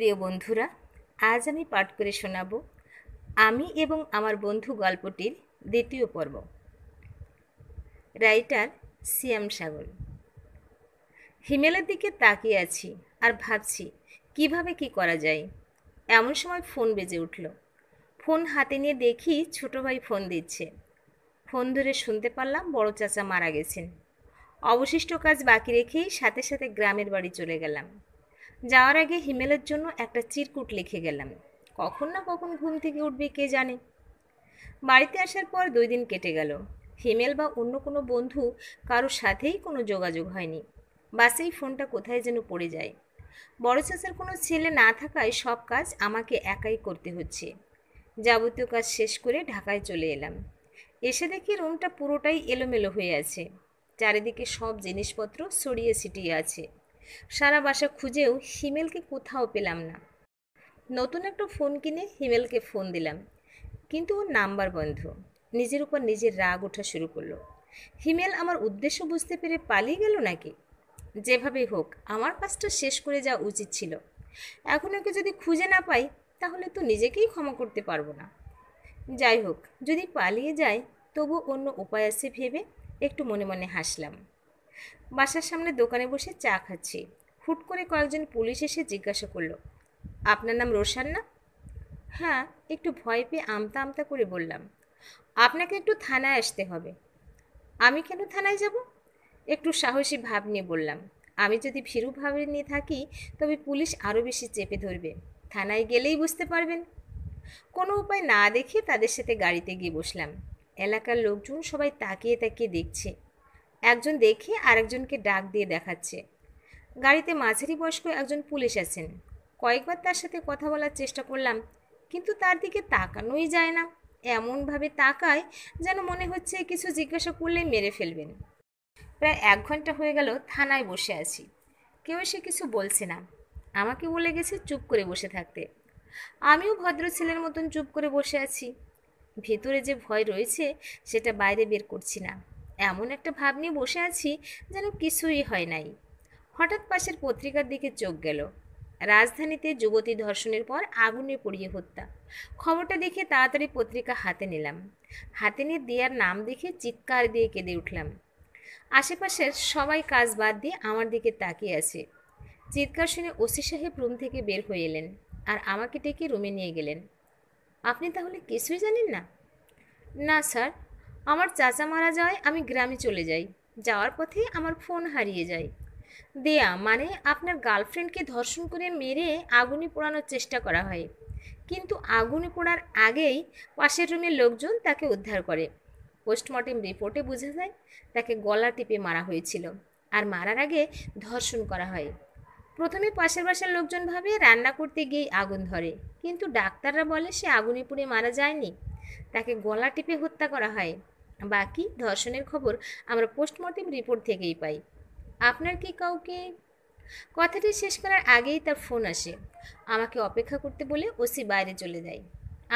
প্রিয় বন্ধুরা, আজ আমি পাঠ করে শোনাব আমি এবং আমার বন্ধু গল্পটির দ্বিতীয় পর্ব। রাইটার সিয়াম সাগর। হিমেলের দিকে তাকিয়ে আছি আর ভাবছি কিভাবে কি করা যায়। এমন সময় ফোন বেজে উঠল। ফোন হাতে নিয়ে দেখি ছোট ভাই ফোন দিচ্ছে। ফোন ধরে শুনতে পারলাম বড় চাচা মারা গেছেন। অবশিষ্ট কাজ বাকি রেখেই সাথে সাথে গ্রামের বাড়ি চলে গেলাম। যাওয়ার আগে হিমেলের জন্য একটা চিরকুট লিখে গেলাম। কখন না কখন ঘুম থেকে উঠবে কে জানে। বাড়িতে আসার পর 2 দিন কেটে গেল। হিমেল বা অন্য কোনো বন্ধু কারোর সাথেই কোনো যোগাযোগ হয়নি। বাসেই ফোনটা কোথায় যেন পড়ে যায়। বড় চাচার কোনো ছেলে না থাকায় সব কাজ আমাকে একাই করতে হচ্ছে। যাবতীয় কাজ শেষ করে ঢাকায় চলে এলাম। এসে দেখি রুমটা পুরোটাই এলোমেলো হয়ে আছে। চারিদিকে সব জিনিসপত্র ছড়িয়ে ছিটিয়ে আছে। সারা বাসা খুঁজেও হিমেলকে কোথাও পেলাম না। নতুন একটা ফোন কিনে হিমেলকে ফোন দিলাম, কিন্তু ওর নাম্বার বন্ধ। নিজের উপর নিজের রাগ ওঠা শুরু করলো। হিমেল আমার উদ্দেশ্য বুঝতে পেরে পালিয়ে গেল নাকি? যেভাবেই হোক আমার কাজটা শেষ করে যাওয়া উচিত ছিল। এখন ওকে যদি খুঁজে না পাই তাহলে তো নিজেকেই ক্ষমা করতে পারবো না। যাই হোক, যদি পালিয়ে যায় তবু অন্য উপায় আছে ভেবে একটু মনে মনে হাসলাম। বাসার সামনে দোকানে বসে চা খাচ্ছি। হুট করে কয়েকজন পুলিশ এসে জিজ্ঞাসা করলো, আপনার নাম রোশান না? হ্যাঁ, একটু ভয় পেয়ে আমতা আমতা করে বললাম। আপনাকে একটু থানায় আসতে হবে। আমি কেন থানায় যাব? একটু সাহসী ভাব নিয়ে বললাম। আমি যদি ভীরু ভাবে নিয়ে থাকি তবে পুলিশ আরও বেশি চেপে ধরবে। থানায় গেলেই বুঝতে পারবেন। কোনো উপায় না দেখে তাদের সাথে গাড়িতে গিয়ে বসলাম। এলাকার লোকজন সবাই তাকিয়ে তাকিয়ে দেখছে। একজন দেখে আরেকজনকে ডাক দিয়ে দেখাচ্ছে। গাড়িতে মাঝারি বয়স্ক একজন পুলিশ আছেন। কয়েকবার তার সাথে কথা বলার চেষ্টা করলাম, কিন্তু তার দিকে তাকানোই যায় না। এমনভাবে তাকায় যেন মনে হচ্ছে কিছু জিজ্ঞাসা করলেই মেরে ফেলবেন। প্রায় 1 ঘন্টা হয়ে গেল থানায় বসে আছি। কেউ এসে কিছু বলছে না। আমাকে বলে গেছে চুপ করে বসে থাকতে। আমিও ভদ্র ছেলের মতন চুপ করে বসে আছি। ভেতরে যে ভয় রয়েছে সেটা বাইরে বের করছি না। এমন একটা ভাব নিয়ে বসে আছি যেন কিছুই হয় নাই। হঠাৎ পাশের পত্রিকার দিকে চোখ গেল। রাজধানীতে যুবতী ধর্ষণের পর আগুনে পুড়িয়ে হত্যা। খবরটা দেখে তাড়াতাড়ি পত্রিকা হাতে নিলাম। হাতে নিয়ে দিয়ার নাম দেখে চিৎকার দিয়ে কেঁদে উঠলাম। আশেপাশের সবাই কাজ বাদ দিয়ে আমার দিকে তাকিয়ে আছে। চিৎকার শুনে ওসি সাহেব রুম থেকে বের হয়ে এলেন আর আমাকে ডেকে রুমে নিয়ে গেলেন। আপনি তাহলে কিছুই জানেন না? না স্যার, আমার চাচা মারা যায় আমি গ্রামে চলে যাই। যাওয়ার পথে আমার ফোন হারিয়ে যায়। দেয়া মানে আপনার গার্লফ্রেন্ডকে ধর্ষণ করে মেরে আগুনে পোড়ানোর চেষ্টা করা হয়, কিন্তু আগুনে পোড়ার আগেই পাশের রুমের লোকজন তাকে উদ্ধার করে। পোস্টমর্টেম রিপোর্টে বোঝা যায় তাকে গলা টিপে মারা হয়েছিল আর মারার আগে ধর্ষণ করা হয়। প্রথমে পাশের বাসার লোকজন ভাবে রান্না করতে গিয়েই আগুন ধরে, কিন্তু ডাক্তাররা বলে সে আগুনে পুড়ে মারা যায়নি, তাকে গলা টিপে হত্যা করা হয়। বাকি ধর্ষণের খবর আমরা পোস্টমর্টেম রিপোর্ট থেকেই পাই। আপনার কি কাউকে? কথাটি শেষ করার আগেই তার ফোন আসে। আমাকে অপেক্ষা করতে বলে ওসি বাইরে চলে যায়।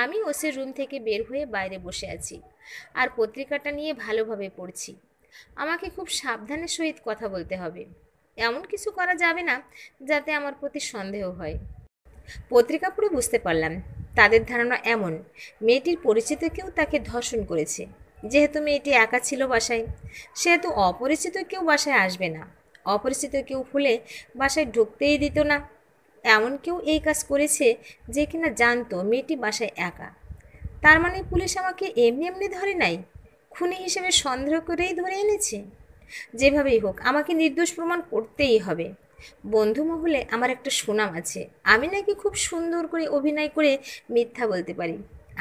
আমি ওসির রুম থেকে বের হয়ে বাইরে বসে আছি আর পত্রিকাটা নিয়ে ভালোভাবে পড়ছি। আমাকে খুব সাবধানের সহিত কথা বলতে হবে। এমন কিছু করা যাবে না যাতে আমার প্রতি সন্দেহ হয়। পত্রিকা পড়ে বুঝতে পারলাম তাদের ধারণা এমন, মেয়েটির পরিচিত কেউ তাকে ধর্ষণ করেছে। যেহেতু মেয়েটি একা ছিল বাসায়, সেহেতু অপরিচিত কেউ বাসায় আসবে না। অপরিচিত কেউ হলে বাসায় ঢুকতেই দিত না। এমন কেউ এই কাজ করেছে যে কিনা জানতো মেয়েটি বাসায় একা। তার মানে পুলিশ আমাকে এমনি এমনি ধরে নাই, খুনি হিসেবে সন্দেহ করেই ধরে এনেছে। যেভাবেই হোক আমাকে নির্দোষ প্রমাণ করতেই হবে। বন্ধু মহলে আমার একটা সুনাম আছে, আমি নাকি খুব সুন্দর করে অভিনয় করে মিথ্যা বলতে পারি।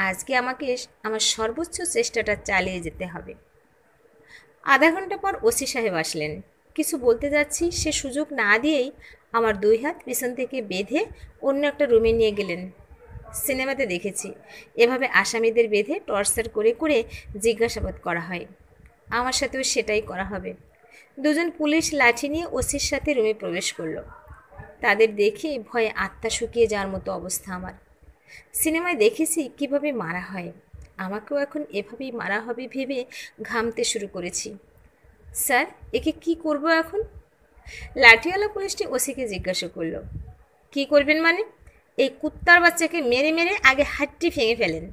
আজকে আমাকে আমার সর্বোচ্চ চেষ্টাটা চালিয়ে যেতে হবে। আধা ঘন্টা পর ওসি সাহেব আসলেন। কিছু বলতে যাচ্ছি, সে সুযোগ না দিয়েই আমার 2 হাত পিছন থেকে বেঁধে অন্য একটা রুমে নিয়ে গেলেন। সিনেমাতে দেখেছি এভাবে আসামিদের বেঁধে টর্চার করে করে জিজ্ঞাসাবাদ করা হয়। আমার সাথেও সেটাই করা হবে। 2জন পুলিশ লাঠি নিয়ে ওসির সাথে রুমে প্রবেশ করলো। তাদের দেখে ভয়ে আত্মা শুকিয়ে যাওয়ার মতো অবস্থা আমার। সিনেমায় দেখেছি কিভাবে মারা হয়, আমাকেও এখন এভাবেই মারা হবে ভেবে ঘামতে শুরু করেছি। স্যার, একে কি করব এখন? লাঠিওয়ালা পুলিশটি ওসিকে জিজ্ঞাসা করলো। কি করবেন মানে? এই কুত্তার বাচ্চাকে মেরে মেরে আগে হাড্ডি ভেঙে ফেলেন,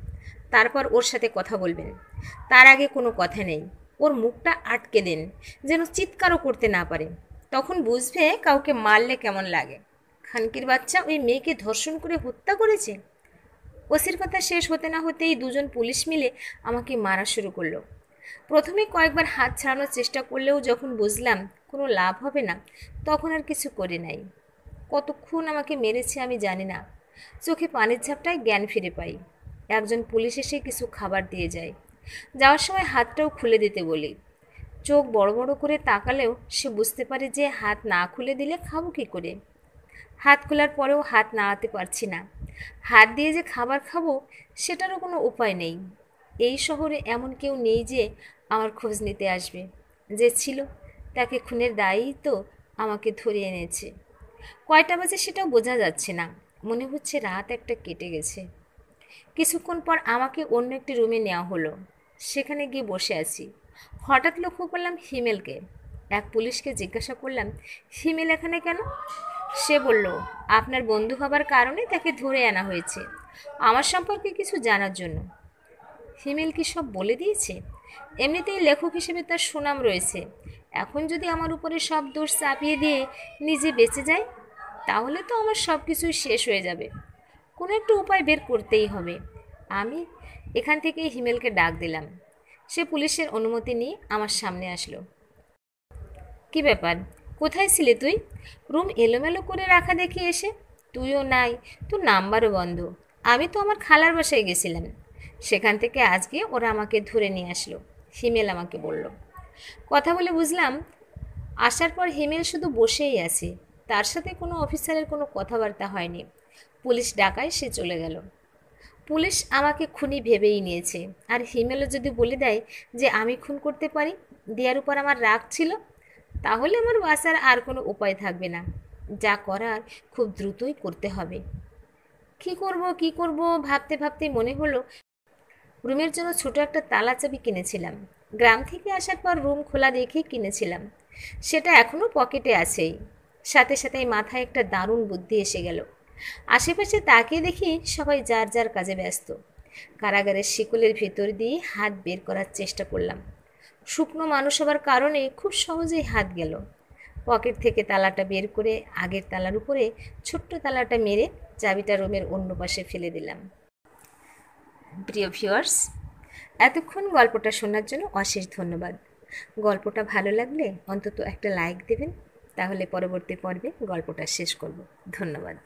তারপর ওর সাথে কথা বলবেন। তার আগে কোনো কথা নেই, ওর মুখটা আটকে দেন, যেন চিৎকারও করতে না পারে। তখন বুঝবে কাউকে মারলে কেমন লাগে। খানকির বাচ্চা ওই মেয়েকে ধর্ষণ করে হত্যা করেছে। ওসির কথা শেষ হতে না হতেই দুজন পুলিশ মিলে আমাকে মারা শুরু করলো। প্রথমে কয়েকবার হাত ছাড়ানোর চেষ্টা করলেও যখন বুঝলাম কোনো লাভ হবে না, তখন আর কিছু করে নাই। কতক্ষণ আমাকে মেরেছে আমি জানি না। চোখে পানির ঝাপটায় জ্ঞান ফিরে পাই। একজন পুলিশ এসে কিছু খাবার দিয়ে যায়। যাওয়ার সময় হাতটাও খুলে দিতে বলি। চোখ বড় বড় করে তাকালেও সে বুঝতে পারে যে হাত না খুলে দিলে খাবো কী করে। হাত খোলার পরেও হাত নাড়াতে পারছি না। হাত দিয়ে যে খাবার খাবো সেটারও কোনো উপায় নেই। এই শহরে এমন কেউ নেই যে আমার খোঁজ নিতে আসবে। যে ছিল তাকে খুনের দায়ই তো আমাকে ধরে এনেছে। কয়টা বাজে সেটাও বোঝা যাচ্ছে না। মনে হচ্ছে রাত একটা কেটে গেছে। কিছুক্ষণ পর আমাকে অন্য একটি রুমে নেওয়া হলো। সেখানে গিয়ে বসে আছি। হঠাৎ লক্ষ্য করলাম হিমেলকে। এক পুলিশকে জিজ্ঞাসা করলাম, হিমেল এখানে কেন? সে বলল, আপনার বন্ধু হবার কারণে তাকে ধরে আনা হয়েছে, আমার সম্পর্কে কিছু জানার জন্য। হিমেল কি সব বলে দিয়েছে? এমনিতেই লেখক হিসেবে তার সুনাম রয়েছে। এখন যদি আমার উপরে সব দোষ চাপিয়ে দিয়ে নিজে বেঁচে যায়, তাহলে তো আমার সব কিছুই শেষ হয়ে যাবে। কোনো একটা উপায় বের করতেই হবে। আমি এখান থেকেই হিমেলকে ডাক দিলাম। সে পুলিশের অনুমতি নিয়ে আমার সামনে আসলো। কি ব্যাপার, কোথায় ছিলে তুই? রুম এলোমেলো করে রাখা দেখি এসে। তুইও নাই, তোর নাম্বারও বন্ধ। আমি তো আমার খালার বাসায় গেছিলাম, সেখান থেকে আজকে ওরা আমাকে ধরে নিয়ে আসলো, হিমেল আমাকে বলল। কথা বলে বুঝলাম আসার পর হিমেল শুধু বসেই আছে। তার সাথে কোনো অফিসারের কোনো কথাবার্তা হয়নি। পুলিশ ডাকায় সে চলে গেল। পুলিশ আমাকে খুনি ভেবেই নিয়েছে। আর হিমেলও যদি বলে দেয় যে আমি খুন করতে পারি, দিয়ার উপর আমার রাগ ছিল, তাহলে আমার বাঁচার আর কোনো উপায় থাকবে না। যা করার খুব দ্রুতই করতে হবে। কি করব ভাবতে ভাবতে মনে হলো রুমের জন্য ছোট একটা তালা চাবি কিনেছিলাম। গ্রাম থেকে আসার পর রুম খোলা রেখেই কিনেছিলাম। সেটা এখনও পকেটে আছেই। সাথে সাথেই মাথায় একটা দারুণ বুদ্ধি এসে গেল। আশেপাশে তাকিয়ে দেখি সবাই যার যার কাজে ব্যস্ত। কারাগারের শিকলের ভিতর দিয়ে হাত বের করার চেষ্টা করলাম। শুকনো মানুষ হবার কারণে খুব সহজেই হাত গেল। পকেট থেকে তালাটা বের করে আগের তালার উপরে ছোট্ট তালাটা মেরে চাবিটা রুমের অন্য পাশে ফেলে দিলাম। প্রিয় ভিউয়ার্স, এতক্ষণ গল্পটা শোনার জন্য অশেষ ধন্যবাদ। গল্পটা ভালো লাগলে অন্তত একটা লাইক দেবেন, তাহলে পরবর্তী পর্বে গল্পটা শেষ করব। ধন্যবাদ।